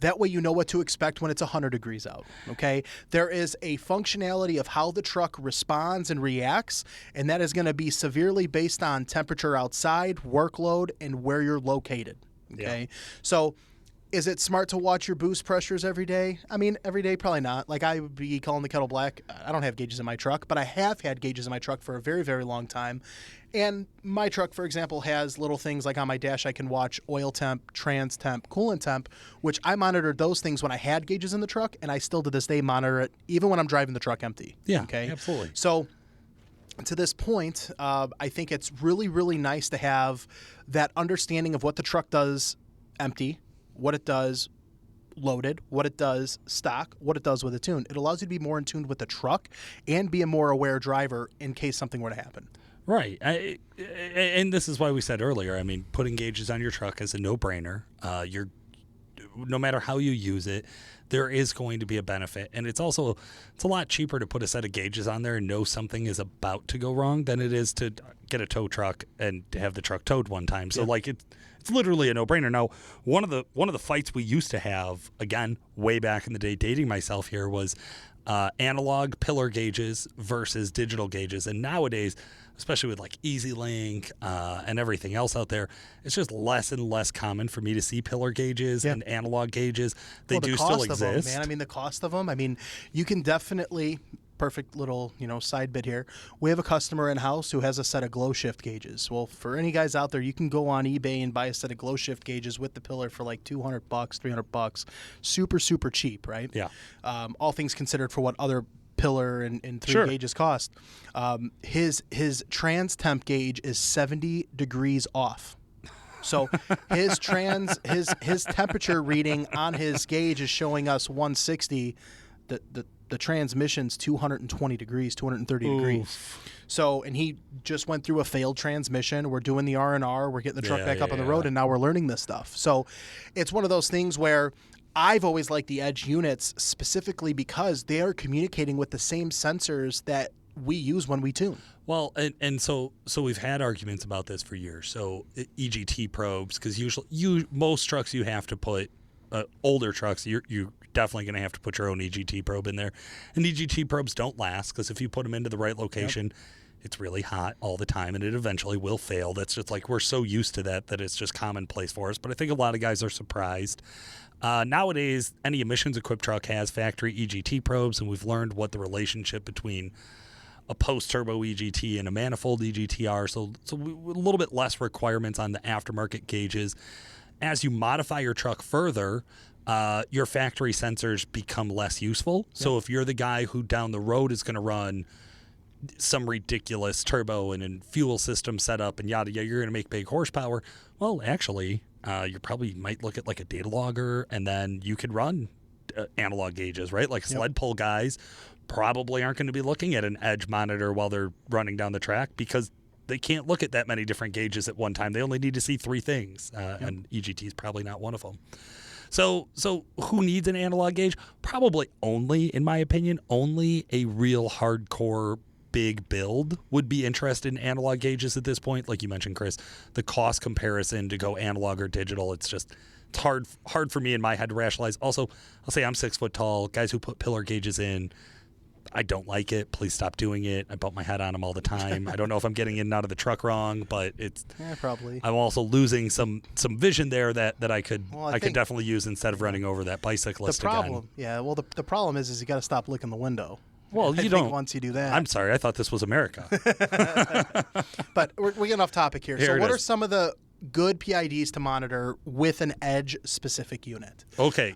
That way you know what to expect when it's 100 degrees out, okay? There is a functionality of how the truck responds and reacts, and that is going to be severely based on temperature outside, workload, and where you're located, okay? Yeah. So is it smart to watch your boost pressures every day? I mean, every day, probably not. Like, I would be calling the kettle black. I don't have gauges in my truck, but I have had gauges in my truck for a very, very long time. And my truck, for example, has little things like on my dash I can watch oil temp, trans temp, coolant temp, which I monitored those things when I had gauges in the truck, and I still to this day monitor it even when I'm driving the truck empty. Yeah, okay? Absolutely. So to this point, I think it's really, really nice to have that understanding of what the truck does empty, what it does loaded, what it does stock, what it does with a tune. It allows you to be more in tune with the truck and be a more aware driver in case something were to happen. Right. And this is why we said earlier, I mean, putting gauges on your truck is a no-brainer. No matter how you use it, there is going to be a benefit. And it's a lot cheaper to put a set of gauges on there and know something is about to go wrong than it is to get a tow truck and have the truck towed one time. So like it's literally a no-brainer. Now, one of the fights we used to have, again, way back in the day, dating myself here, was analog pillar gauges versus digital gauges. And nowadays, especially with like EasyLink and everything else out there, it's just less and less common for me to see pillar gauges and analog gauges. They do still exist. Man, I mean, the cost of them. I mean, you can definitely. Perfect little, side bit here. We have a customer in-house who has a set of glow shift gauges. Well, for any guys out there, you can go on eBay and buy a set of glow shift gauges with the pillar for like $200, $300. Super, super cheap, right? Yeah. All things considered for what other pillar and three gauges cost. His trans temp gauge is 70 degrees off. So his temperature reading on his gauge is showing us 160. The transmission's 220 degrees, 230 degrees. So, and he just went through a failed transmission. We're doing the R&R. We're getting the truck back up on the road, and now we're learning this stuff. So it's one of those things where I've always liked the Edge units specifically because they are communicating with the same sensors that we use when we tune. Well, and so we've had arguments about this for years. So EGT probes, because most trucks you have to put, older trucks, you're definitely going to have to put your own EGT probe in there. And EGT probes don't last because if you put them into the right location, it's really hot all the time and it eventually will fail. That's just like we're so used to that it's just commonplace for us. But I think a lot of guys are surprised. Nowadays, any emissions-equipped truck has factory EGT probes, and we've learned what the relationship between a post-turbo EGT and a manifold EGT are. So a little bit less requirements on the aftermarket gauges. As you modify your truck further, your factory sensors become less useful. So if you're the guy who down the road is going to run some ridiculous turbo and fuel system setup and yada yada, you're going to make big horsepower. Well, actually, you probably might look at like a data logger, and then you could run analog gauges, right? Like sled pull guys probably aren't going to be looking at an Edge monitor while they're running down the track because they can't look at that many different gauges at one time. They only need to see three things, and EGT is probably not one of them. So who needs an analog gauge? Probably only, in my opinion, only a real hardcore big build would be interested in analog gauges at this point. Like you mentioned, Chris, the cost comparison to go analog or digital, it's hard for me in my head to rationalize. Also, I'll say I'm 6 foot tall. Guys who put pillar gauges in, I don't like it. Please stop doing it. I bump my head on them all the time. I don't know if I'm getting in and out of the truck wrong, but it's probably. I'm also losing some vision there that I could definitely use instead of running over that bicyclist again. The problem is you got to stop licking the window. Well, you don't. Once you do that. I'm sorry. I thought this was America. But we're getting off topic here. So what are some of the good PIDs to monitor with an Edge specific unit? Okay.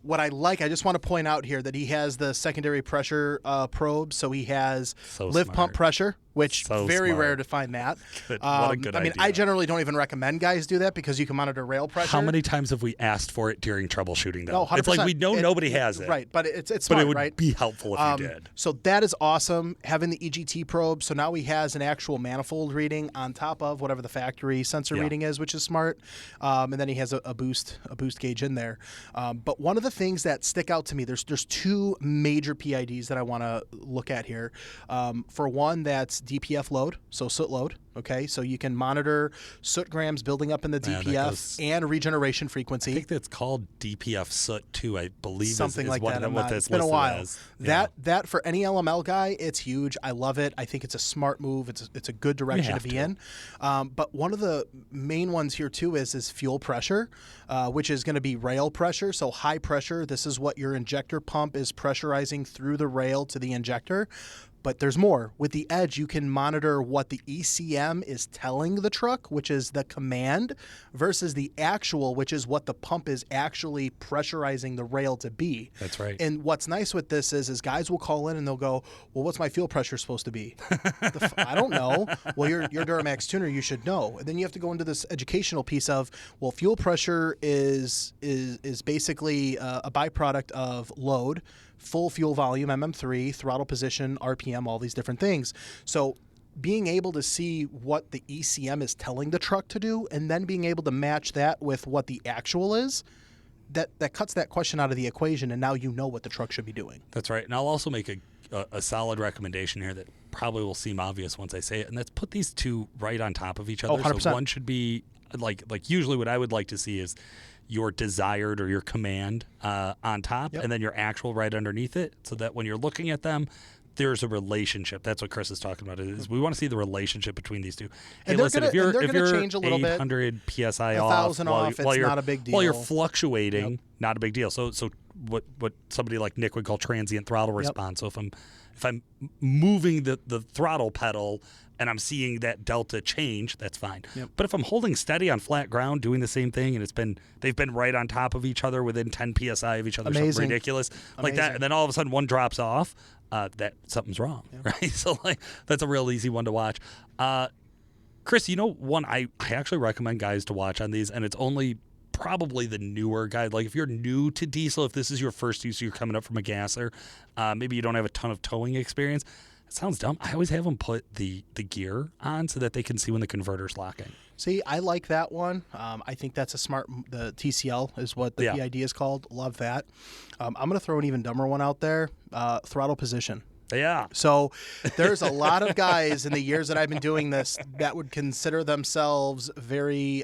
What I just want to point out here that he has the secondary pressure probe. So he has lift pump pressure, which So very smart. rare to find that. Good. What a good I mean, idea. I generally don't even recommend guys do that because you can monitor rail pressure. How many times have we asked for it during troubleshooting, though? No, 100%. It's like we know nobody has it. Right, but it's But smart, it would right? be helpful if you did. So that is awesome, having the EGT probe. So now he has an actual manifold reading on top of whatever the factory sensor Yeah. reading is, which is smart. And then he has a boost gauge in there. But one of the things that stick out to me, there's two major PIDs that I want to look at here. For one, that's DPF load, so soot load. Okay, so you can monitor soot grams building up in the Yeah, that DPF goes- and regeneration I frequency. think that's called DPF soot too. I believe Something is like what, that. what It's that's been a listed while. as. Yeah. That for any LML guy, it's huge. I love it. I think it's a smart move. It's a good direction to have be to. in. But one of the main ones here too is fuel pressure, which is going to be rail pressure. So high pressure. This is what your injector pump is pressurizing through the rail to the injector. But there's more. With the Edge, you can monitor what the ECM is telling the truck, which is the command, versus the actual, which is what the pump is actually pressurizing the rail to be. That's right. And what's nice with this is guys will call in and they'll go, well, what's my fuel pressure supposed to be? I don't know. Well, you're Duramax tuner, you should know. And then you have to go into this educational piece of, well, fuel pressure is basically a byproduct of load, full fuel volume, MM3, throttle position, RPM, all these different things. So being able to see what the ECM is telling the truck to do and then being able to match that with what the actual is, that cuts that question out of the equation, and now you know what the truck should be doing. That's right. And I'll also make a solid recommendation here that probably will seem obvious once I say it, and that's put these two right on top of each other. 100%. So one should be like usually what I would like to see is your desired or your command on top, Yep. and then your actual right underneath it, so that when you're looking at them, there's a relationship. That's what Chris is talking about. Is we want to see the relationship between these two. Hey, And they're listen, gonna- if you're and they're if gonna you're change a little bit. 800 psi 1,000 off, off, it's you're, not a big While you're deal. fluctuating, Yep. not a big deal. So what somebody like Nick would call transient throttle response. So if I'm moving the throttle pedal and I'm seeing that delta change, that's fine. Yep. But if I'm holding steady on flat ground doing the same thing and they've been right on top of each other within 10 psi of each other, something Amazing. ridiculous like that, Amazing. and then all of a sudden one drops off, that something's wrong, right? So like that's a real easy one to watch. Chris, one I actually recommend guys to watch on these, and it's only probably the newer guy. Like if you're new to diesel, if this is your first use, you're coming up from a gasser, maybe you don't have a ton of towing experience. It sounds dumb. I always have them put the gear on so that they can see when the converter's locking. See, I like that one. I think that's a smart. The TCL is what the Yeah. PID is called. Love that. I'm going to throw an even dumber one out there. Throttle position. Yeah. So there's a lot of guys in the years that I've been doing this that would consider themselves very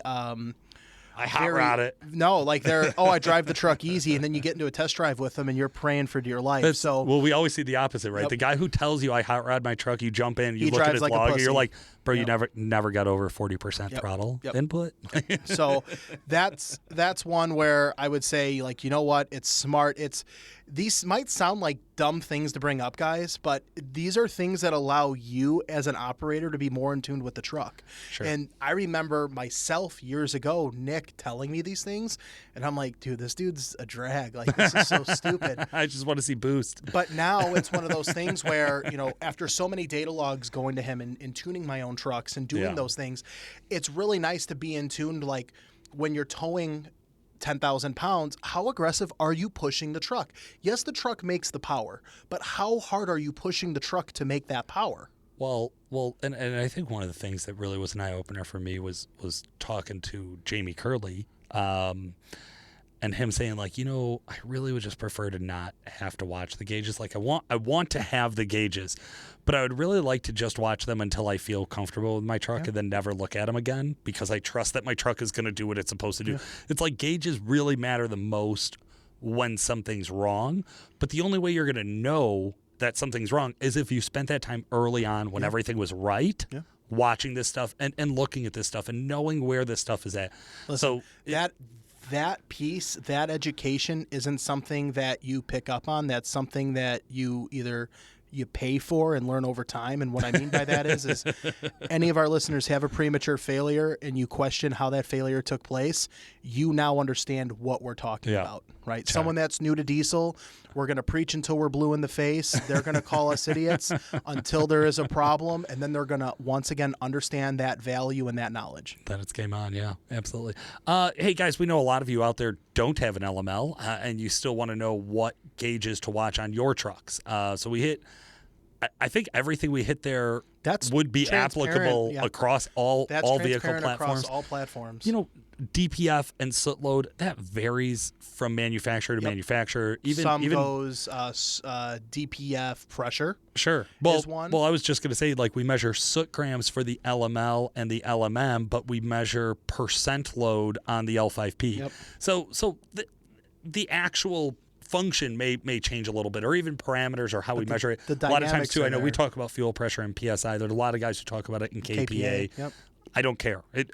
I hot rod it. No, like I drive the truck easy, and then you get into a test drive with them, and you're praying for dear life. So Well, we always see the opposite, right? Yep. The guy who tells you I hot rod my truck, you jump in, you He look at drives his like a log, and you're pussy. like, bro, Yep. you never got over 40% throttle Yep. input. So that's one where I would say, like, you know what? It's smart. These might sound like dumb things to bring up, guys, but these are things that allow you as an operator to be more in tune with the truck. Sure. And I remember myself years ago, Nick telling me these things, and I'm like, dude, this dude's a drag. Like, this is so stupid. I just want to see boost. But now it's one of those things where, after so many data logs going to him and tuning my own trucks and doing Yeah. those things, it's really nice to be in tune. Like when you're towing 10,000 pounds, how aggressive are you pushing the truck? Yes, the truck makes the power, but how hard are you pushing the truck to make that power? Well, and I think one of the things that really was an eye opener for me was talking to Jamie Curley, and him saying like, I really would just prefer to not have to watch the gauges. Like I want to have the gauges, but I would really like to just watch them until I feel comfortable with my truck and then never look at them again because I trust that my truck is going to do what it's supposed to do. Yeah. It's like gauges really matter the most when something's wrong, but the only way you're going to know that something's wrong is if you spent that time early on when everything was right, watching this stuff and looking at this stuff and knowing where this stuff is at. Listen, so that piece, that education isn't something that you pick up on. That's something that you either you pay for and learn over time. And what I mean by that is any of our listeners have a premature failure and you question how that failure took place, you now understand what we're talking about, right? Someone that's new to diesel, we're going to preach until we're blue in the face. They're going to call us idiots until there is a problem. And then they're going to, once again, understand that value and that knowledge. Then it's game on. Yeah, absolutely. Hey, guys, we know a lot of you out there don't have an LML and you still want to know what gauges to watch on your trucks. So we hit, I think everything we hit there would be applicable across all vehicle platforms. Across all platforms. You know, DPF and soot load, that varies from manufacturer to manufacturer. Even goes DPF pressure. Sure. Well, I was just going to say, like, we measure soot grams for the LML and the LMM, but we measure percent load on the L5P. Yep. So the actual function may change a little bit, or even parameters or how we measure it. The a lot of times too, I know there. we talk about fuel pressure and PSI. There's a lot of guys who talk about it in KPA. Yep. I don't care. It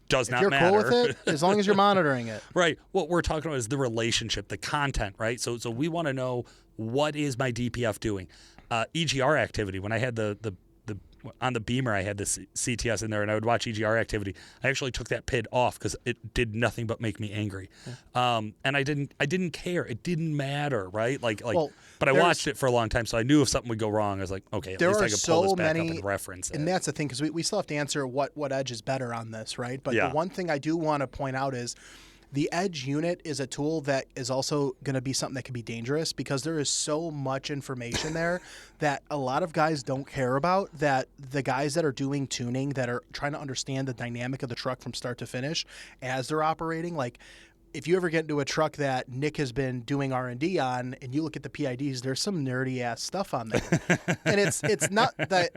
does not you're matter. Cool with it, as long as you're monitoring it. Right. What we're talking about is the relationship, the content, right? So we want to know, what is my DPF doing? EGR activity. When I had the on the Beamer, I had the CTS in there, and I would watch EGR activity. I actually took that PID off because it did nothing but make me angry. And I didn't care. It didn't matter, right? But I watched it for a long time, so I knew if something would go wrong, I was like, okay, at least I could pull this back up and reference it. And that's the thing, because we still have to answer what edge is better on this, right? But the one thing I do want to point out is the edge unit is a tool that is also going to be something that can be dangerous, because there is so much information there that a lot of guys don't care about, that the guys that are doing tuning, that are trying to understand the dynamic of the truck from start to finish as they're operating, like, if you ever get into a truck that Nick has been doing R&D on and you look at the PIDs, there's some nerdy ass stuff on there. And it's not that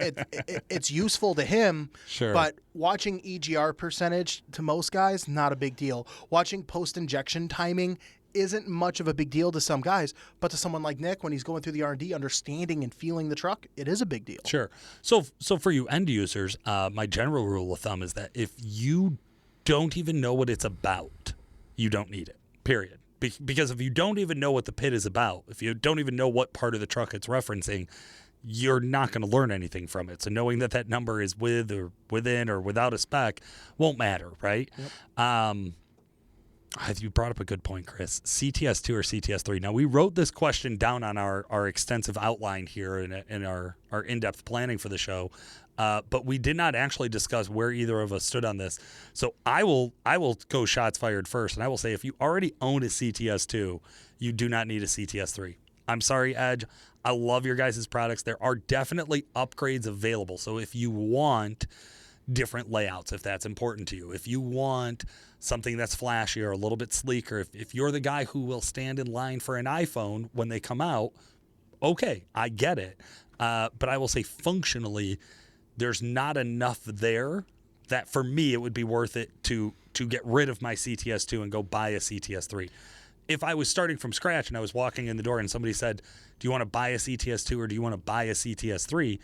it's useful to him, sure, but watching EGR percentage to most guys, not a big deal. Watching post-injection timing isn't much of a big deal to some guys, but to someone like Nick, when he's going through the R&D, understanding and feeling the truck, it is a big deal. Sure. So for you end users, my general rule of thumb is that if you don't even know what it's about, you don't need it, period. Because if you don't even know what the PID is about, if you don't even know what part of the truck it's referencing, you're not going to learn anything from it. So knowing that number is with or within or without a spec won't matter, right? Yep. You brought up a good point, Chris. CTS2 or CTS3. Now, we wrote this question down on our extensive outline here in our in-depth planning for the show, but we did not actually discuss where either of us stood on this. So I will go shots fired first, and I will say, if you already own a CTS2, you do not need a CTS3. I'm sorry, Edge. I love your guys' products. There are definitely upgrades available. So if you want different layouts, if that's important to you, if you want something that's flashier, a little bit sleeker, if you're the guy who will stand in line for an iPhone when they come out, okay, I get it. But I will say, functionally, there's not enough there that for me it would be worth it to get rid of my CTS2 and go buy a CTS3. If I was starting from scratch and I was walking in the door and somebody said, do you want to buy a CTS2 or do you want to buy a CTS3?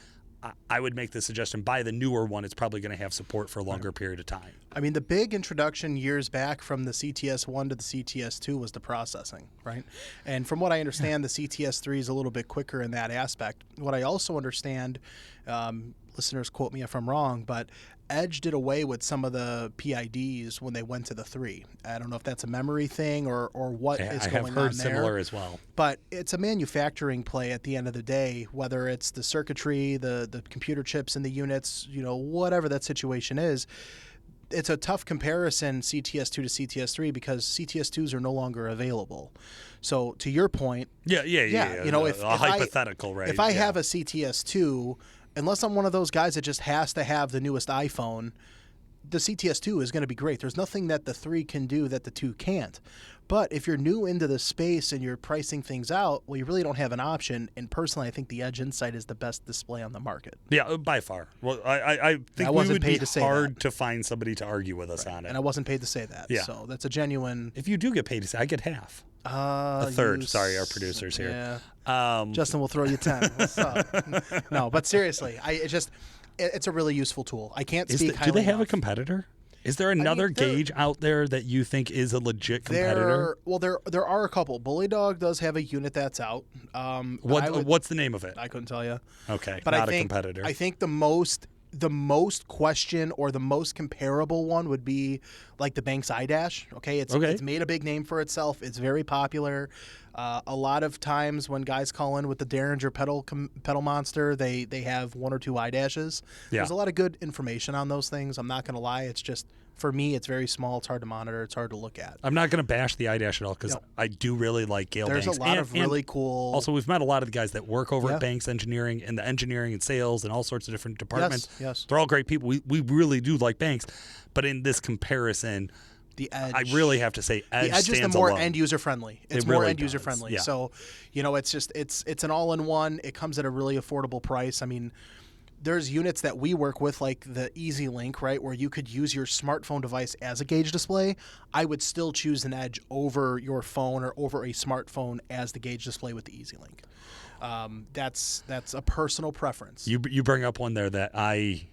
I would make the suggestion, buy the newer one. It's probably going to have support for a longer period of time. I mean, the big introduction years back from the CTS1 to the CTS2 was the processing, right? And from what I understand, the CTS3 is a little bit quicker in that aspect. What I also understand, listeners quote me if I'm wrong, but Edge did away with some of the PIDs when they went to the 3. I don't know if that's a memory thing or what is going on there. I have heard similar as well. But it's a manufacturing play at the end of the day, whether it's the circuitry, the computer chips in the units, whatever that situation is. It's a tough comparison, CTS2 to CTS3, because CTS2s are no longer available. So to your point, yeah. If hypothetical, right? If I have a CTS2, unless I'm one of those guys that just has to have the newest iPhone, the CTS2 is going to be great. There's nothing that the 3 can do that the 2 can't. But if you're new into the space and you're pricing things out, well, you really don't have an option. And personally, I think the Edge Insight is the best display on the market. Yeah, by far. Well, I think we would be hard to find somebody to argue with us on it. And I wasn't paid to say that. Yeah. So that's a genuine... If you do get paid to say, I get half. A third. Sorry, our producers here. Justin will throw you 10. What's up? No, but seriously, it's a really useful tool. I can't speak highly Do they have enough. a competitor? Is there another gauge out there that you think is a legit competitor? There are a couple. Bully Dog does have a unit that's out. What's the name of it? I couldn't tell you. Okay, but not a competitor. I think the most question or the most comparable one would be like the Banks iDash. Okay, it's made a big name for itself. It's very popular. A lot of times when guys call in with the Derringer pedal monster, they have one or two iDashes. Yeah. There's a lot of good information on those things. I'm not going to lie. It's just, for me, it's very small. It's hard to monitor. It's hard to look at. I'm not going to bash the iDash at all because I do really like Gale Banks. There's a lot of really cool. Also, we've met a lot of the guys that work over at Banks Engineering and the engineering and sales and all sorts of different departments. Yes. They're all great people. We really do like Banks. But in this comparison, the Edge, I really have to say Edge is the stands more alone. end user friendly. It's It more really end user does, friendly. yeah. So, it's an all in one. It comes at a really affordable price. I mean, there's units that we work with, like the Easy Link, right, where you could use your smartphone device as a gauge display. I would still choose an Edge over your phone or over a smartphone as the gauge display with the Easy Link. That's a personal preference. You bring up one there that I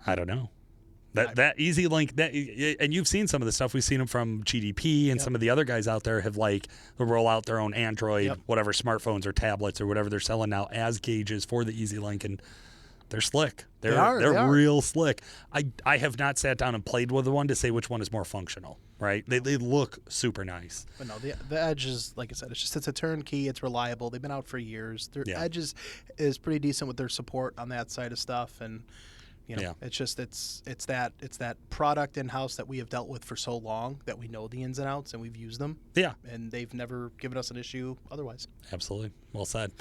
don't know. That Easy Link, and you've seen some of the stuff. We've seen them from GDP, and some of the other guys out there have they'll roll out their own Android, whatever smartphones or tablets or whatever they're selling now as gauges for the Easy Link, and they're slick. They're real slick. I have not sat down and played with one to say which one is more functional. Right? They look super nice. But no, the Edge is, like I said, it's a turnkey. It's reliable. They've been out for years. Their Edge is pretty decent with their support on that side of stuff, and it's just it's that product in house that we have dealt with for so long that we know the ins and outs and we've used them. Yeah, and they've never given us an issue otherwise. Absolutely, well said,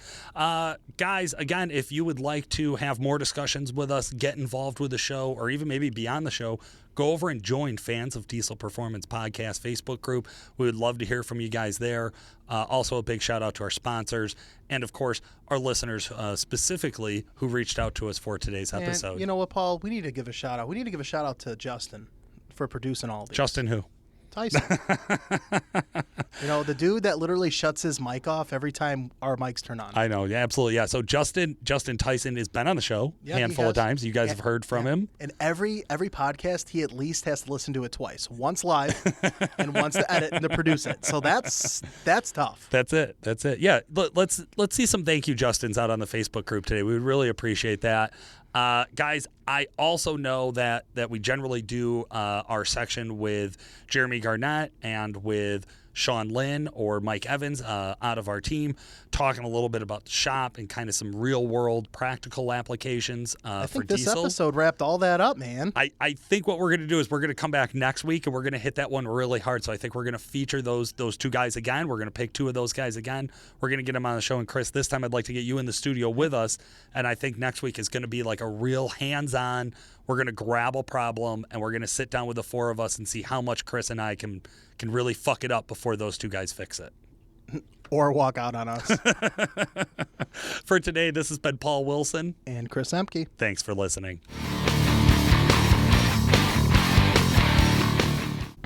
guys. Again, if you would like to have more discussions with us, get involved with the show, or even maybe beyond the show, go over and join Fans of Diesel Performance Podcast Facebook group. We would love to hear from you guys there. Also, a big shout out to our sponsors and, of course, our listeners specifically who reached out to us for today's episode. And you know what, Paul? We need to give a shout out. We need to give a shout out to Justin for producing all these. Justin who? Tyson. The dude that literally shuts his mic off every time our mics turn on. I know, yeah, absolutely, yeah. So Justin Tyson has been on the show a handful of times. You guys have heard from him. And every podcast, he at least has to listen to it twice. Once live and once to edit and to produce it. So that's tough. That's it. Yeah, let's see some thank you Justins out on the Facebook group today. We would really appreciate that. Guys, I also know that we generally do our section with Jeremy Garnett and with Sean Lynn or Mike Evans out of our team, talking a little bit about the shop and kind of some real-world practical applications I for think this diesel. episode wrapped all that up, man. I think what we're going to do is we're going to come back next week and we're going to hit that one really hard. So I think we're going to feature those two guys again. We're going to pick two of those guys again. We're going to get them on the show. And Chris, this time I'd like to get you in the studio with us. And I think next week is going to be like a real hands-on. We're going to grab a problem and we're going to sit down with the four of us and see how much Chris and I can really fuck it up before those two guys fix it. Or walk out on us. For today, this has been Paul Wilson. And Chris Emke. Thanks for listening.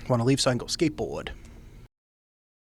Want to leave so I can go skateboard.